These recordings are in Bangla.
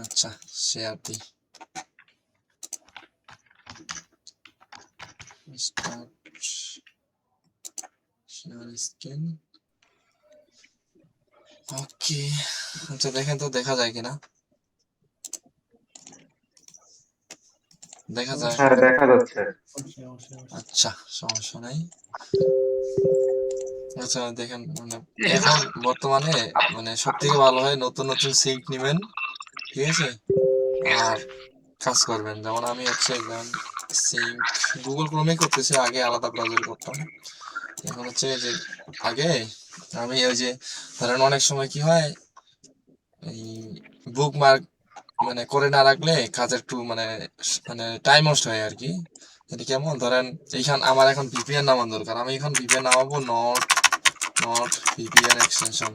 আচ্ছা শেয়ার দিই, স্টার্ট শেয়ার স্ক্রিন। ওকে, আচ্ছা দেখেন তো দেখা যায় কিনা। দেখা যায়? হ্যাঁ, দেখা যাচ্ছে। আচ্ছা সমস্যা নাই। আচ্ছা দেখেন, মানে এখন বর্তমানে মানে সব থেকে ভালো হয় নতুন নতুন সিঙ্ক নিবেন, ঠিক আছে, আর কাজ করবেন। যেমন আমি হচ্ছে যেমন সিঙ্ক গুগল ক্রোমে করতেছি, আগে আলাদা ব্রাউজারে করতাম। এখন হচ্ছে যে আগে আমি ওই যে ধরেন অনেক সময় কি হয়, এই বুকমার্ক মানে করে না রাখলে কাজ একটু মানে মানে টাইম নষ্ট হয় আর কি। এটা কেমন ধরেন, এইখান আমার এখন ভিপিএন নামানো দরকার, আমি এখন ভিপিএন নামাবো, not not VPN extension,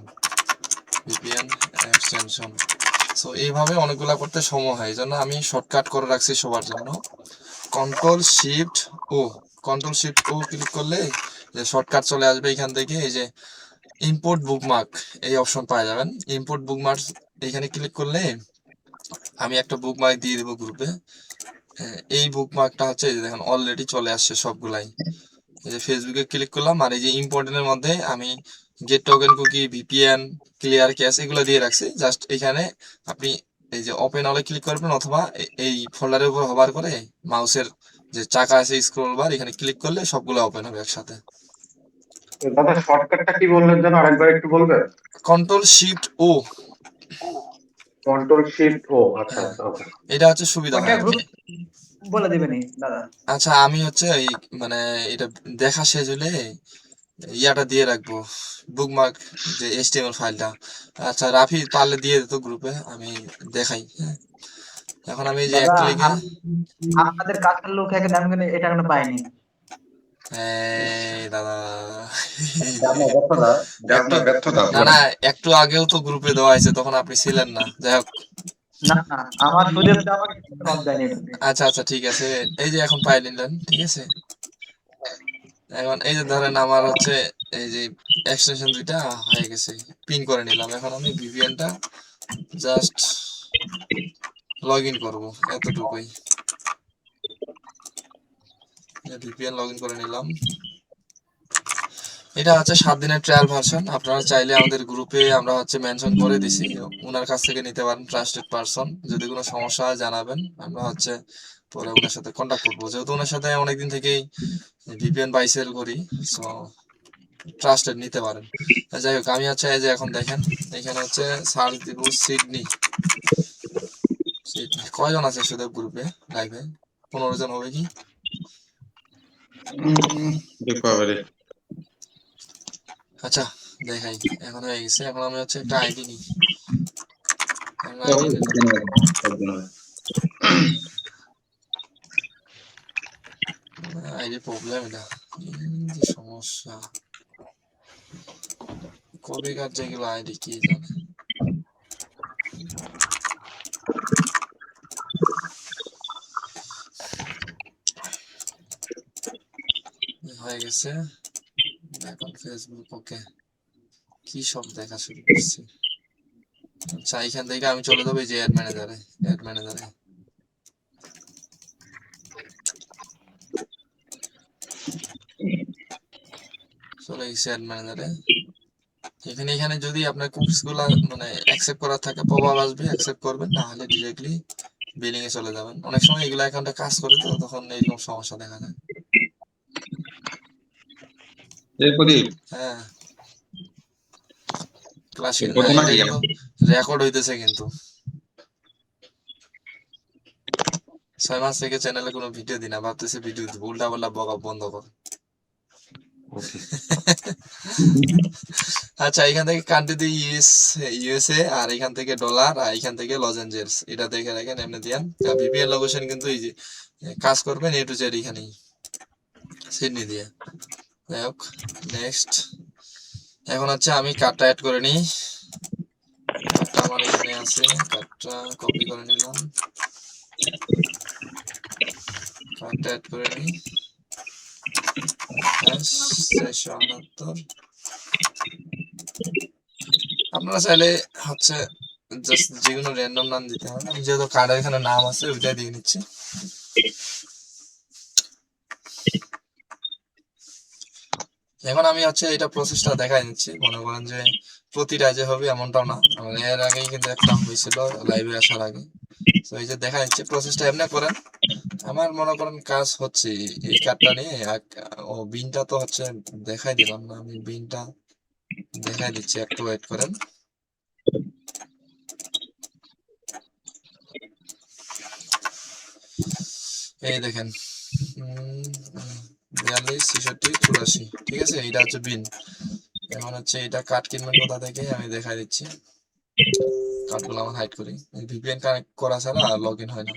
VPN extension. So এইভাবে অনেকগুলা করতে সময় হয়, এই জন্য আমি শর্টকাট করে রাখছি সবার জন্য। কন্ট্রোল শিফট ও, কন্ট্রোল শিফট ও ক্লিক করলে যে শর্টকাট চলে আসবে এখান থেকে, এই যে ইম্পোর্ট বুকমার্ক এই অপশন পাওয়া যাবেন। ইম্পোর্ট বুকমার্ক এখানে ক্লিক করলে আমি একটা বুকমার্ক দিয়ে দেবো গ্রুপে। এই বুকমার্কটা হচ্ছে এই যে দেখেন অলরেডি চলে আসছে সবগুলাই। এই যে ফেসবুকে ক্লিক করলাম, আর এই যে ইম্পর্টেন্টের মধ্যে আমি get token cookie, VPN, clear cache এগুলো দিয়ে রাখছি। জাস্ট এখানে আপনি এই যে ওপেন অলে ক্লিক করবেন, অথবা এই ফোল্ডারের উপর হোভার করে মাউসের যে চাকা আছে স্ক্রল বার, এখানে ক্লিক করলে সবগুলো ওপেন হবে একসাথে। দাদা, শর্টকাটটা কি বললেন যেন, আরেকবার একটু বলবেন? কন্ট্রোল শিফট ও। কন্ট্রোল শিফট ও, আচ্ছা হ্যাঁ, আচ্ছা, ওকে। এটা হচ্ছে সুবিধা ওটা হয় আর কি। গ্রুপ বলে দিবেনি দাদা। আচ্ছা আমি হচ্ছে এই মানে এটা দেখা শেষ হলে ইয়াটা দিয়ে রাখবো, বুকমার্ক যে এইচটিএমএল ফাইলটা। আচ্ছা রাফি পারলে দিয়ে দিত গ্রুপে, আমি দেখাই। হ্যাঁ, এখন আমি এই যে এক দাদা, ক্লিকে, আপনাদের কাছের লোক আমি কিন্তু এটা এখনো পাইনি। এই দাদা আপনার ব্যর্থতা, একটু, আপনার ব্যর্থতা না আপনার। না, একটু আগেও তো গ্রুপে দেওয়া হয়েছে, তখন আপনি ছিলেন না, যাই হোক। না না, আমার সুযোগ আমাকে নক দেয়নি এটাতে। আচ্ছা আচ্ছা ঠিক আছে, এই যে এখন পাই নিলেন, ঠিক আছে। এখন এই যে ধরেন আমার হচ্ছে এই যে এক্সটেনশন দুইটা হয়ে গেছে, পিন করে নিলাম। এখন আমি ভিপিএনটা জাস্ট লগ ইন করবো, এতটুকুই। ভিপিএন লগ ইন করে নিলাম। এটা হচ্ছে 7 দিনের ট্রায়াল ভার্সন, আপনারা চাইলে আমাদের গ্রুপে আমরা হচ্ছে মেনশন করে দিছি, ওনার কাছ থেকে নিতে পারেন, ট্রাস্টেড পারসন। যদি কোনো সমস্যা হয় জানাবেন, আমরা হচ্ছে পরে ওনার সাথে কন্ট্যাক্ট করবো, যেহেতু ওনার সাথে অনেকদিন থেকেই ভিপিএন বাই সেল করি, সো ট্রাস্টেড নিতে পারেন। যাই হোক, আমি হচ্ছে এই যে এখন দেখেন এখানে হচ্ছে সার্চ দিব সিডনি। সিডনি কয়জন আছে শুধু গ্রুপে লাইভে? 15 জন হবে কি? রিকভারি। আচ্ছা দেখাই, এখন হয়ে গেছে। এখন আমি হচ্ছে একটা আইডি নিই, আইডি নিলাম। আইডি প্রবলেম, এটা যে সমস্যা, কবিকার যেগুলো আইডি কি জানে। হয়ে গেছে, এখন ফেসবুক ওকে, কি সব দেখা শুরু করছি। আচ্ছা এখান থেকে আমি চলে যাবো এই যে অ্যাড ম্যানেজারে, অ্যাড ম্যানেজারে চলে গেছি, অ্যাড ম্যানেজারে। এখানে এখানে যদি আপনার কুকিজ গুলা মানে অ্যাকসেপ্ট করা থাকে পপআপ আসবে, অ্যাকসেপ্ট করবেন, না হলে ডিরেক্টলি বিলিং এ চলে যাবেন। অনেক সময় এগুলো অ্যাকাউন্টে কাজ করে, তো তখন এইরকম সমস্যা দেখা যায়। হ্যাঁ, ক্লাস এটা কিন্তু রেকর্ড হইতেছে, কিন্তু 6 মাস থেকে চ্যানেলে কোনো ভিডিও দিই না, ভাবতেছি ভিডিও দিব, উল্টা পাল্টা বকা বন্ধ কর। আচ্ছা এখান থেকে কান্ট্রি দিয়ে ইউএসএ, আর এখান থেকে ডলার, আর এখান থেকে লস এঞ্জেলস, এটা দেখে রাখেন এমনি দিয়ান। ভিপিএন লোকেশন কিন্তু এই যে কাজ করবেন এ টু জেড এখানেই, সিডনি দিয়ে। যাই হোক, নেক্সট। এখন হচ্ছে আমি কার্ডটা অ্যাড করে নিই, কার্ডটা আমার এখানে আছে, কার্ডটা কপি করে নিলাম, কার্ডটা অ্যাড করে নিই। 28,468। আপনারা চাইলে হচ্ছে জাস্ট যেগুলো র্যান্ডম নাম দিতে হবে, আমি যেহেতু কার্ডের এখানে নাম আছে ওইটাই দিয়ে নিচ্ছি। এখন আমি হচ্ছে এটা প্রসেসটা দেখাই নিচ্ছি, মনে করেন যে প্রতিটা যে হবে এমনটাও না, আমার এর আগেই কিন্তু একটা হয়েছিল লাইভে আসার আগে। তো এই যে দেখা যাচ্ছে প্রসেসটা এমনি করেন। আমার মনে করেন কাজ হচ্ছে এই কার্ডটা নিয়ে ও বিনটা তো হচ্ছে দেখাই দিলাম না, আমি বিনটা দেখাই দিচ্ছি, একটু ওয়েট করেন। এই দেখেন 42 66 84, ঠিক আছে, এটা হচ্ছে বিন। এখন হচ্ছে এটা কার্ড কিনবেন কোথা থেকে আমি দেখাই দিচ্ছি। কার্ডগুলো আমার হাইড করি, ভিপিএন কানেক্ট করা ছাড়া লগ ইন হয় না।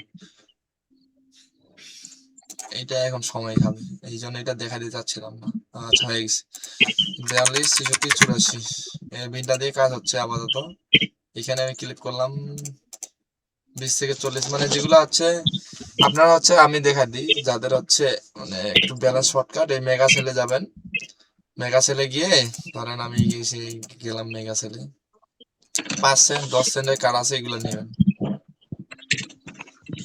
এইটা এখন সময় খাবে, এই জন্য এটা দেখা দিতে চাচ্ছিলাম না। আচ্ছা হয়ে গেছে 42 66 84, এই বিনটা দিয়ে কাজ হচ্ছে আপাতত। এখানে আমি ক্লিক করলাম 20 থেকে 40, মানে যেগুলো হচ্ছে আপনারা হচ্ছে আমি দেখা দিই যাদের হচ্ছে মানে একটু ব্যালেন্স শর্টকাট, এই মেগা সেলে যাবেন। মেগা সেলে গিয়ে ধরেন আমি গেলাম মেগা সেলে, 5 সেন্ট 10 সেন্টের কার্ড আছে, এগুলো নেবেন।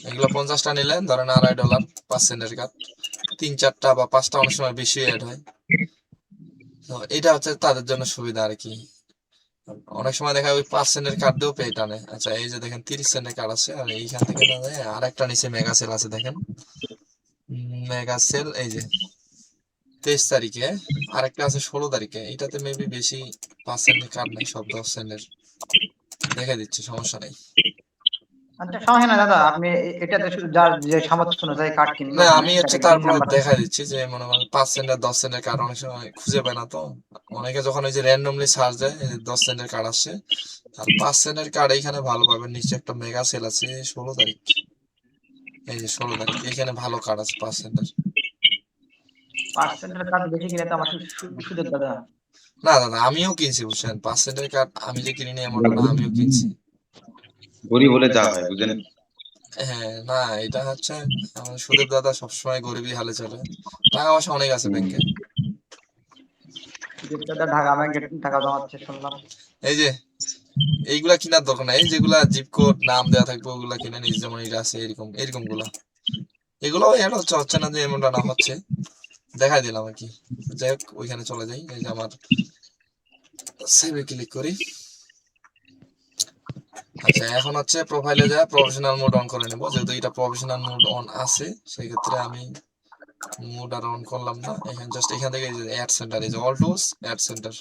এগুলো 50টা নিলেন ধরেন $2.5, 5 সেন্টের কার্ড, 3 4টা বা 5টা অনেক সময় বেশি অ্যাড হয়। তো এটা হচ্ছে তাদের জন্য সুবিধা আর কি। অনেক সময় দেখা ওই 5 সেন্টের কার্ড দিয়েও পে টানে। আচ্ছা এই যে দেখেন 30 সেন্টের কার্ড আছে, আর এইখান থেকে না যায় আরেকটা নিচে মেগা সেল আছে, দেখেন মেগা সেল এই যে 23 তারিখে, আরেকটা আছে 16 তারিখে। এটাতে মেবি বেশি 5 সেন্টের কার্ড নাই, সব 10 সেন্টের। দেখে দিচ্ছি, সমস্যা নেই। আচ্ছা সমস্যা নাই দাদা, আপনি এটাতে শুধু যার যে সামর্থ্য অনুযায়ী কার্ড কিনবে না ওখানে আমি হচ্ছে পিন তারপরে নাম্বার। দেখা দিচ্ছি যে মনে করেন 5 সেন্টের 10 সেন্টের কার্ড অনেক সময় খুঁজে পায় না, তো অনেকে যখন ওই যে র্যান্ডমলি সার্চ দেয় এই যে 10 সেন্টের কার্ড আসছে, আর 5 সেন্টের কার্ড এইখানে ভালো পাবেন। নিচে একটা মেগা সেল আছে 16 তারিখ, এই যে 16 তারিখ এইখানে ভালো কার্ড আছে 5 সেন্টের। 5 সেন্টের কার্ড বেশি কিনে তো আমার সুযোগ দাদা। না দাদা আমিও কিনছি বুঝছেন, 5 সেন্টের কার্ড আমি যে কিনি নি এমনটা না, আমিও কিনছি। গরিব হলে যা হয় বুঝেন। হ্যাঁ না এটা হচ্ছে আমার সুদেব দাদা সবসময় গরিবই হালে চলে, টাকা পয়সা অনেক আছে ব্যাংকে। সুযোগ দাদা ঢাকা ব্যাংকে টাকা জমাচ্ছে শুনলাম। এই যে এইগুলা কেনার দরকার নাই, এই যেগুলা জিপ কোড নাম দেওয়া থাকবে ওগুলা কিনে নিজ, যেমন এটা আছে এরকম এরকম গুলা, এগুলো এটা হচ্ছে হচ্ছে না যে এমনটা না হচ্ছে, দেখাই দিলাম আর কি। যাই হোক ওইখানে চলে যাই, এই যে আমার সেভে ক্লিক করি। আচ্ছা এখন হচ্ছে প্রোফাইলে যা প্রফেশনাল মোড অন করে নেব, যেহেতু এটা প্রফেশনাল মোড অন আছে সেই ক্ষেত্রে আমি মোড আর অন করলাম না। এখানে জাস্ট এখান থেকে এই যে অ্যাড সেন্টার, এই যে অল টুলস অ্যাড সেন্টার,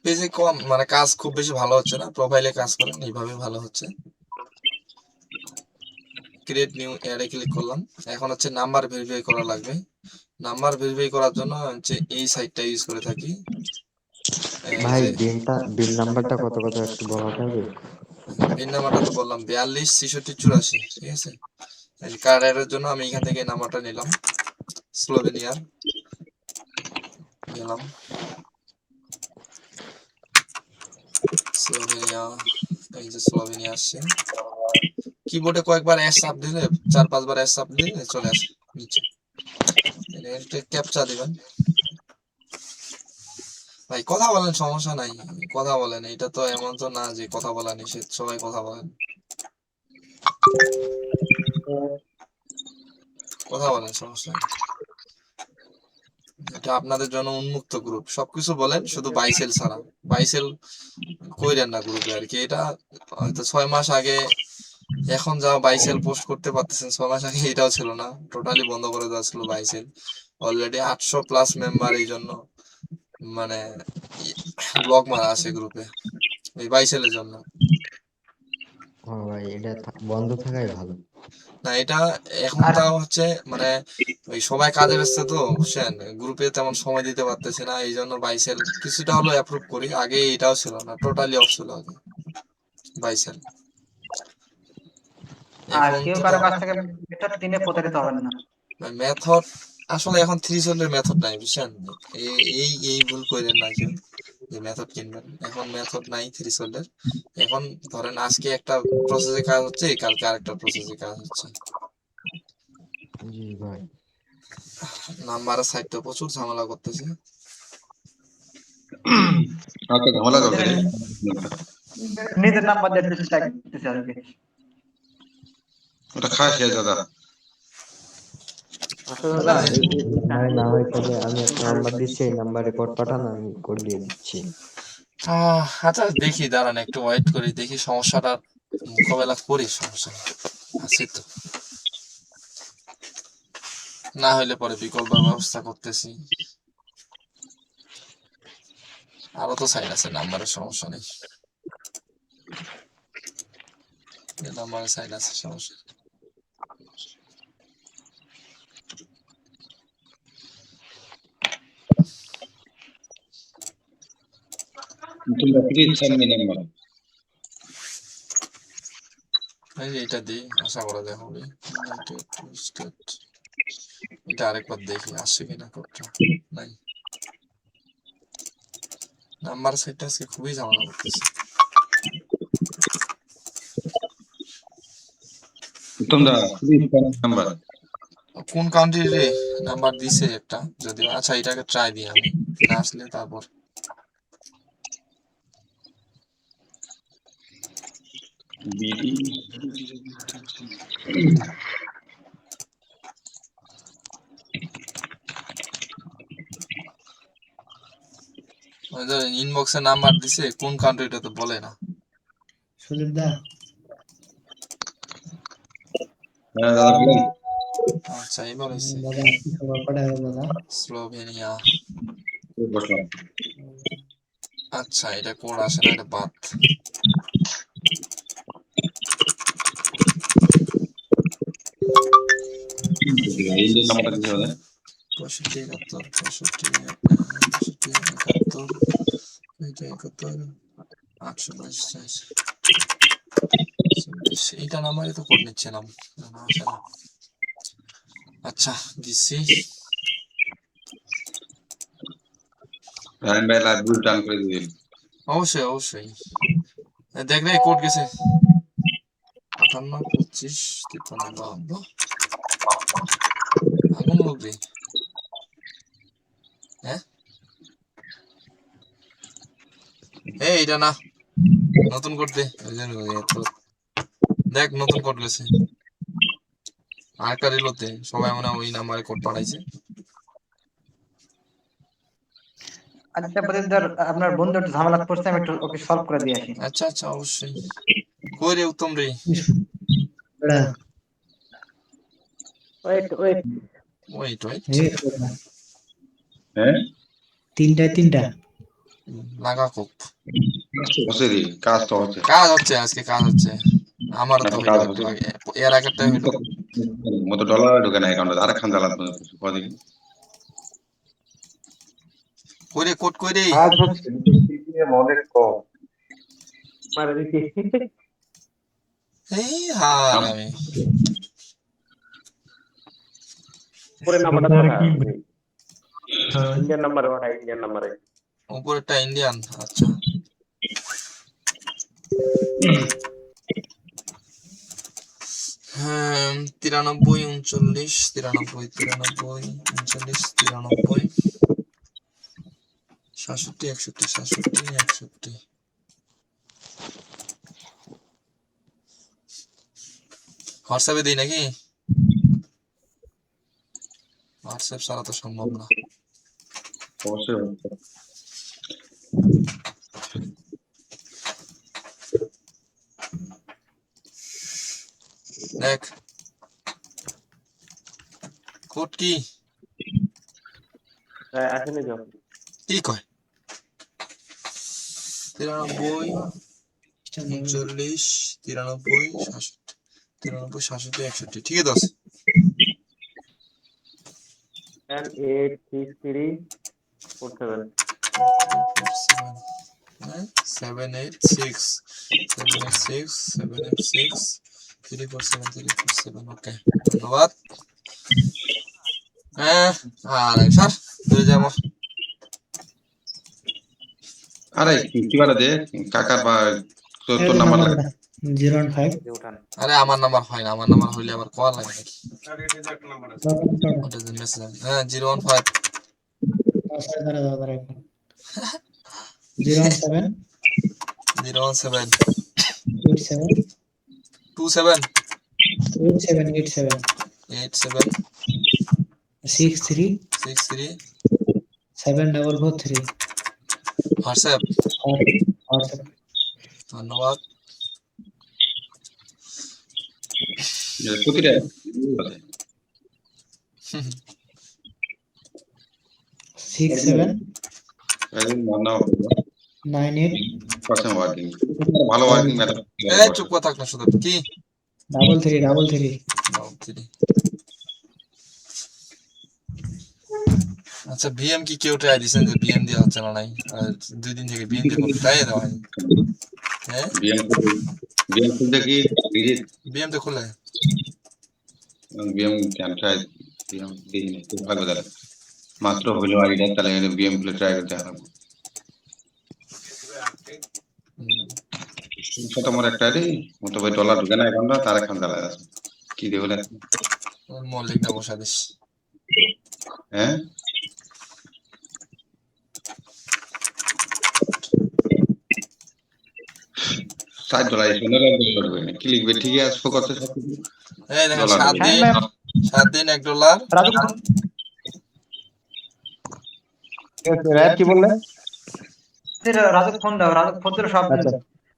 বেশি কম মানে কাজ খুব বেশি ভালো হচ্ছে না, প্রোফাইলে কাজ করেন এইভাবে ভালো হচ্ছে। ক্রিয়েট নিউ অ্যাডে ক্লিক করলাম। এখন হচ্ছে নাম্বার ভেরিফাই করা লাগবে। নাম্বার ভেরিফাই করার জন্য হচ্ছে এই সাইটটা ইউজ করে থাকি। এই ভাই যে বিল নাম্বারটা কত কত একটু বলা যাবে? পিন নাম্বারটা তো বললাম 42 66 84, ঠিক আছে। এই যে কার্ড অ্যাডের জন্য আমি এখান থেকে এই নাম্বারটা নিলাম, স্লোভেনিয়ার গেলাম, স্লোভেনিয়া, এই যে স্লোভেনিয়া আসছে। কিবোর্ডে কয়েকবার এস চাপ দিলে 4 5 বার এস চাপ দিলে চলে আসে নিচে। এটা ক্যাপচা দিবেন। ভাই কথা বলেন, সমস্যা নাই, কথা বলেন, এটা তো এমন তো না যে কথা বলা নিষেধ, সবাই কথা বলেন, কথা বলেন, সমস্যা নেই। এটা আপনাদের জন্য উন্মুক্ত গ্রুপ, সবকিছু বলেন শুধু বাইসেল ছাড়া। বাইসেল কইরেন না গ্রুপে আর কি। এটা হয়তো 6 মাস আগে, এখন যাও বাইসেল পোস্ট করতে পারতেছেন, 6 মাস আগে এটাও ছিল না, টোটালি বন্ধ করে দেওয়া ছিল বাইসেল। অলরেডি 800+ মেম্বার, এই জন্য মানে ব্লক মারা আছে গ্রুপে এই বাইসেলের জন্য। ও ভাই এটা বন্ধ থাকাই ভালো। না এটা এখন আর তাও হচ্ছে মানে ওই সবাই কাজে ব্যস্ত তো বুঝছেন, গ্রুপে তেমন সময় দিতে পারতেছে না, এই জন্য বাইসেল কিছুটা হলো অ্যাপ্রুভ করি। আগে এটাও ছিল না, টোটালি অফ ছিল আগে বাইসেল। আর এখন কেউ তো কারো কাছ থেকে মেথড কিনে প্রতারিত হবেন না। মেথড আসলে এখন 3 মেথড নাই বুঝছেন, এই ভুল করেন না কেউ যে মেথড কিনবেন, এখন মেথড নাই 3। এখন ধরেন আজকে একটা প্রসেসে কাজ হচ্ছে, কালকে আরেকটা প্রসেসে কাজ হচ্ছে। জি ভাই। নাম্বারের সাইডটা প্রচুর ঝামেলা করতেছে। আচ্ছা ঝামেলা ওদের করবে রে। নিজের নাম্বার দিয়ে চেষ্টা করতেছি আর কি। ওটা খাস দাদা। আচ্ছা দাদা দাদা এই যে নাম্বারে না হয় তাহলে আমি একটা নাম্বার দিচ্ছি, এই নাম্বারে কোড পাঠান, আমি কোড দিয়ে দিচ্ছি। আচ্ছা দেখি, দাঁড়ান একটু ওয়েট করি, দেখি সমস্যাটা মোকাবেলা করি, সমস্যা নেই। আছি তো, না হইলে পরে বিকল্প ব্যবস্থা করতেছি। আরো তো সাইড আছে, নাম্বারের সমস্যা নেই, নাম্বারের সাইড আছে, সমস্যা নেই। তোমরা প্লিজ সামনে নাম্বার। এই যে এটা দিই, আশা করা যায় হবে। United States, এটা আরেকবার দেখি আসছে কিনা কোডটা। নাই, নাম্বার সাইডটা আজকে খুবই ঝামেলা করতেছে। তোমরা প্লিজ নাম্বার। কোন কান্ট্রি রে নাম্বার দিছে একটা, যদিও আচ্ছা এটাকে ট্রাই দিই আমি, না আসলে তারপর। বিডি ইনবক্সে নাম্বার দিছে, কোন কান্ট্রিটা তো বলে না। সুদীপ দা হ্যাঁ দাদা বলেন। আচ্ছা এবার হয়েছে, দাদা কি খবর পাঠায় দাদা? স্লোভেনিয়া। বসলাম। আচ্ছা এটা কোড আসে না, এটা বাদ। ইন্ডিয়ান নাম্বারটা দিতে হবে। 65 71 65 71 71 822 এইটা নাম্বারে তো কোড নিচ্ছিলাম, না আসে না। আচ্ছা দিছি। রায়ন ভাই লাইভ গ্রুপ ডান করে দিবেন। অবশ্যই অবশ্যই, দেখ রে কোড গেছে 58 25 53 52। আগুন লোক রে, হ্যাঁ এই এটা না, নতুন কোড দে। দেখ নতুন কোড গেছে, আরেকটা রিলোতে সবাই মনে হয় ওই নাম্বারে কোড পাঠাইছে। আচ্ছা প্রদীপদার, আপনার বন্ধু একটু ঝামেলা করছে, আমি একটু ওকে সলভ করে দিয়ে আসি। আচ্ছা আচ্ছা অবশ্যই। কই রে উত্তম রে? বড়া ওয়েট ওয়েট ওয়েট ওয়েট, হ্যাঁ তিনটা লাগা কোপ। হচ্ছে রে, কাজ তো হচ্ছে। কাজ হচ্ছে আজকে, কাজ হচ্ছে আমারও তো আচ্ছা, হইলো কাজ একটু হচ্ছে। আগে, এর আগেরটা হইলো। মতো ডলার ঢোকে না অ্যাকাউন্টে, আরেকখান জ্বালাত কদিন। কই রে কোড কই রে? কাজ হচ্ছে অনেক কম। মারা দিছি এই হার আমি উপরে নাম্বারটা পাঠা ইন্ডিয়ান নাম্বারে পাঠা ইন্ডিয়ান নাম্বারে উপরেরটা ইন্ডিয়ান। আচ্ছা হ্যাঁ 93 39 93 93 39 93 67 61 67 61। হোয়াটসঅ্যাপে দিই নাকি? হোয়াটসঅ্যাপ ছাড়া তো সম্ভব না। অবশ্যই দেখ কোড কি আসেনি তো কি কয়? 93 39 93 67 93 67 61, ঠিক আছে? 86347 786 786 786 347 347। ওকে ধন্যবাদ। হ্যাঁ আর স্যার তুই যাবো। আরে কি বারে দে কাকার বা তোর নাম্বার লাগে। 015 আরে আমার নাম্বার হয় না, আমার নাম্বার হইলে আবার কল লাগে নাকি? ওটা যে মেসেজ, হ্যাঁ 015 017 017 87 27 87 87 87 63 63 7443 হোয়াটসঅ্যাপ। WhatsApp ধন্যবাদ। প্রতিটা 67 মানা 98 ওয়ার্কিং ভালো ওয়ার্কিং ম্যাথড এই চুপ করে থাক না শুধু কি 33 আচ্ছা বিএম কি কেউ ট্রাই দিছেন যে বিএম দেওয়া হচ্ছে না নাই? আর 2 দিন থেকে বিএম দিয়ে কোনো ট্রাই দেওয়া হয়নি। হ্যাঁ বিএম খুলতে কি ডিজিট বিএম তো খুলে বিএম ক্যান ট্রাই বিএম দিই না খুব ভালো দাদা মাত্র হলো আইডিয়া তাহলে বিএম খুলে ট্রাই করতে হবে সেটা আমার একটা রে মতো ভাই ডলার ঢুকে না এখন তার এখন দাঁড়ায় আছে কি দেবো না মল্লিকটা বসা দিস। হ্যাঁ $60 কি লিখবে ঠিক আছে করতে এই দেখেন ডলার 7 দিন $1 রাজু কি বললে? রাজু ফোন দাও, রাজু ফোন দিলে সব আচ্ছা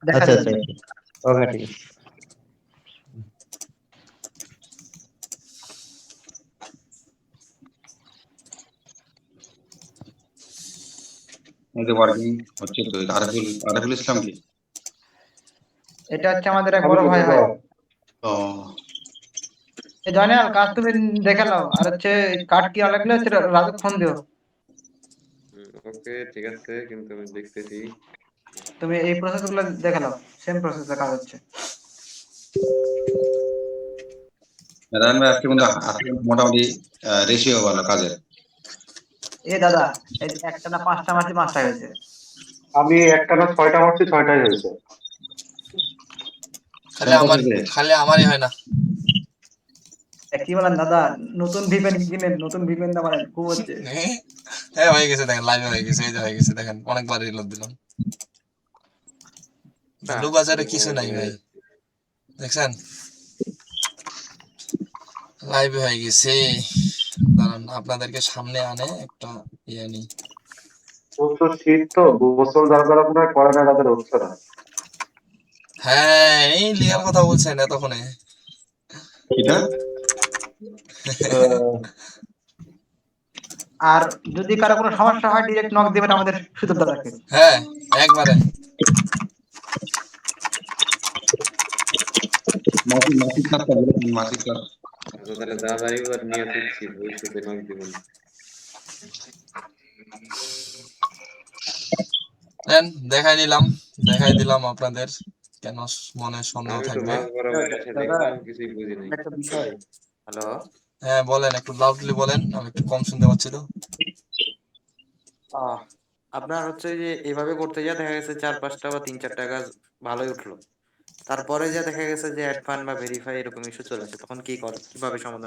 দেখা আচ্ছা যাবে। আচ্ছা ওকে ঠিক আছে। আমাদের ওয়ার্কিং হচ্ছে তো আরিফুল ইসলাম কি এটা হচ্ছে আমাদের এক বড় ভাই হয়। ও এই জয়নাল কাজ তুমি দেখে নাও, আর হচ্ছে কার্ড কি লাগলে সেটা রাজু ফোন দিও। ওকে ঠিক আছে, কিন্তু আমি দেখতেছি। তুমি এই প্রসেস গুলো দেখে নাও, সেম প্রসেসে কাজ হচ্ছে। নারায়ণ ভাই আজকে কিন্তু মোটামুটি রেশিও ভালো কাজের এ দাদা এই একটা না 5টা মারছি 5টা হয়েছে। আমি একটা না 6টা মারছি 6টাই হয়েছে। খালি আমারই হয় না। কি বলেন দাদা, নতুন ভিপেন কিনেন, নতুন ভিপেন দা মারেন খুব হচ্ছে। হ্যাঁ হয়ে গেছে দেখেন, লাইভে হয়ে গেছে, এই যে হয়ে গেছে দেখেন, অনেকবার রিলোড দিলাম। ব্লু বাজারে কিছু নাই ভাই, দেখছেন লাইভে হয়ে গেছে। দাঁড়ান আপনাদেরকে সামনে আনে একটা ইয়ে নি। প্রচুর শীত তো, গোসল যারা যারা মনে হয় করে না তাদের হচ্ছে না। হ্যাঁ এই লিয়ার কথা বলছেন এতক্ষণে। এটা আর যদি কারো কোনো সমস্যা হয় ডাইরেক্ট নক দিবেন আমাদের সুদীপ দাদাকে। হ্যাঁ একবারে মাসিক কাজ তাহলে দাদা এবার নিয়ে দিচ্ছি, ভবিষ্যতে নক দিবেন। দেখাই দিলাম আপনাদের, কেন মনে সন্দেহ আমি তো থাকবে। মাছ বরাবর এসে দেখলাম, কিছুই বুঝি নাই। একটা বিষয়, হ্যালো, হ্যাঁ বলেন, একটু লাউডলি বলেন, আমি একটু কম শুনতে পাচ্ছি তো। আপনার হচ্ছে যে এভাবে করতে যা দেখা গেছে 4-5টা বা 3-4টা কাজ ভালোই উঠলো, তারপরে যা দেখা গেছে যে অ্যাড ফান্ড বা ভেরিফাই এরকম ইস্যু চলে আসে, তখন কি কিভাবে সমাধান